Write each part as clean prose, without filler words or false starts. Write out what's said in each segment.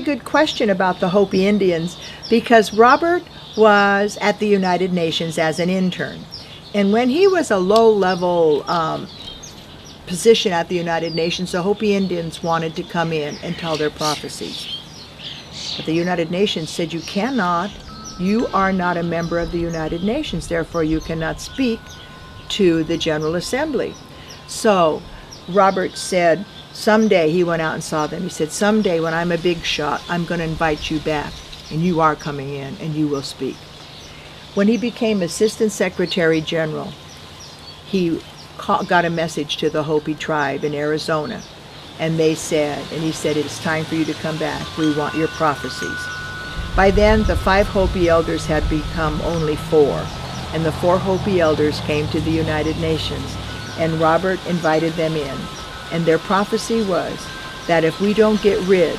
very good question about the Hopi Indians, because Robert was at the United Nations as an intern. And when he was a low-level position at the United Nations, the Hopi Indians wanted to come in and tell their prophecies. But the United Nations said, you are not a member of the United Nations, therefore you cannot speak to the General Assembly. So Robert said, someday, he went out and saw them, he said, someday when I'm a big shot, I'm going to invite you back, and you are coming in, and you will speak. When he became Assistant Secretary General, he got a message to the Hopi tribe in Arizona, and he said, it's time for you to come back. We want your prophecies. By then, the 5 Hopi elders had become only 4, and the 4 Hopi elders came to the United Nations, and Robert invited them in. And their prophecy was that if we don't get rid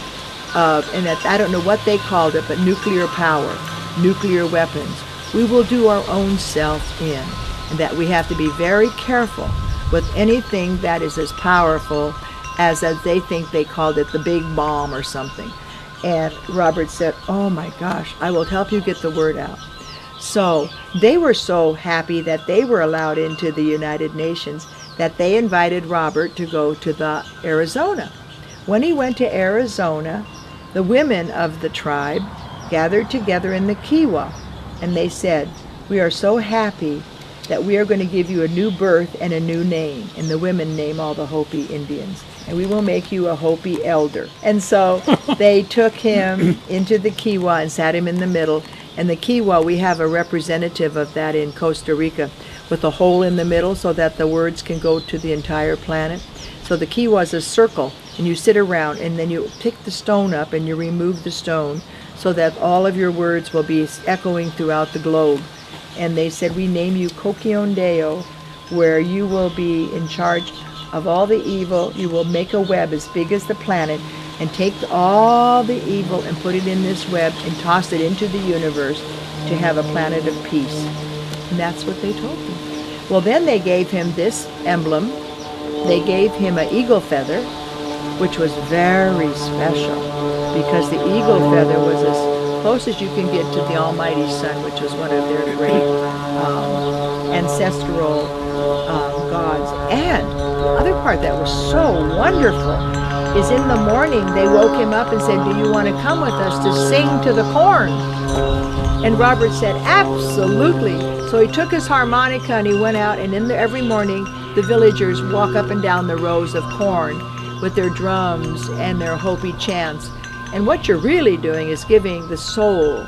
of, and that, I don't know what they called it, but nuclear power, nuclear weapons, we will do our own self in. And that we have to be very careful with anything that is as powerful as they think they called it the big bomb or something. And Robert said, oh my gosh, I will help you get the word out. So they were so happy that they were allowed into the United Nations that they invited Robert to go to Arizona. When he went to Arizona, the women of the tribe gathered together in the Kiwa, and they said, we are so happy that we are going to give you a new birth and a new name. And the women name all the Hopi Indians. And we will make you a Hopi elder. And so they took him into the Kiwa and sat him in the middle. And the Kiwa, we have a representative of that in Costa Rica with a hole in the middle so that the words can go to the entire planet. So the Kiwa is a circle, and you sit around, and then you pick the stone up and you remove the stone so that all of your words will be echoing throughout the globe. And they said, we name you Kokiondeo, where you will be in charge of all the evil. You will make a web as big as the planet and take all the evil and put it in this web and toss it into the universe to have a planet of peace. And that's what they told him. Well, then they gave him this emblem. They gave him an eagle feather, which was very special because the eagle feather was as close as you can get to the Almighty Sun, which was one of their great ancestral gods. And the other part that was so wonderful is in the morning they woke him up and said, do you want to come with us to sing to the corn? And Robert said, absolutely. So he took his harmonica and he went out, and every morning the villagers walk up and down the rows of corn with their drums and their Hopi chants. And what you're really doing is giving the soul,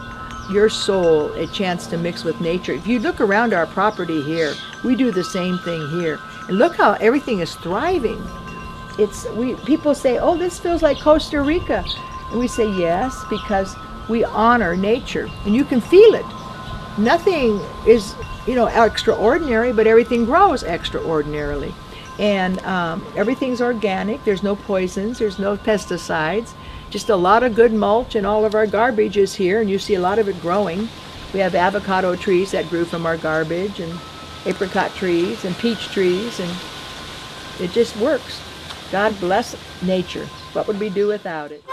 your soul, a chance to mix with nature. If you look around our property here, we do the same thing here. And look how everything is thriving. People say, oh, this feels like Costa Rica. And we say, yes, because we honor nature. And you can feel it. Nothing is, extraordinary, but everything grows extraordinarily. And everything's organic. There's no poisons. There's no pesticides. Just a lot of good mulch, and all of our garbage is here, and you see a lot of it growing. We have avocado trees that grew from our garbage, and apricot trees, and peach trees, and it just works. God bless nature. What would we do without it?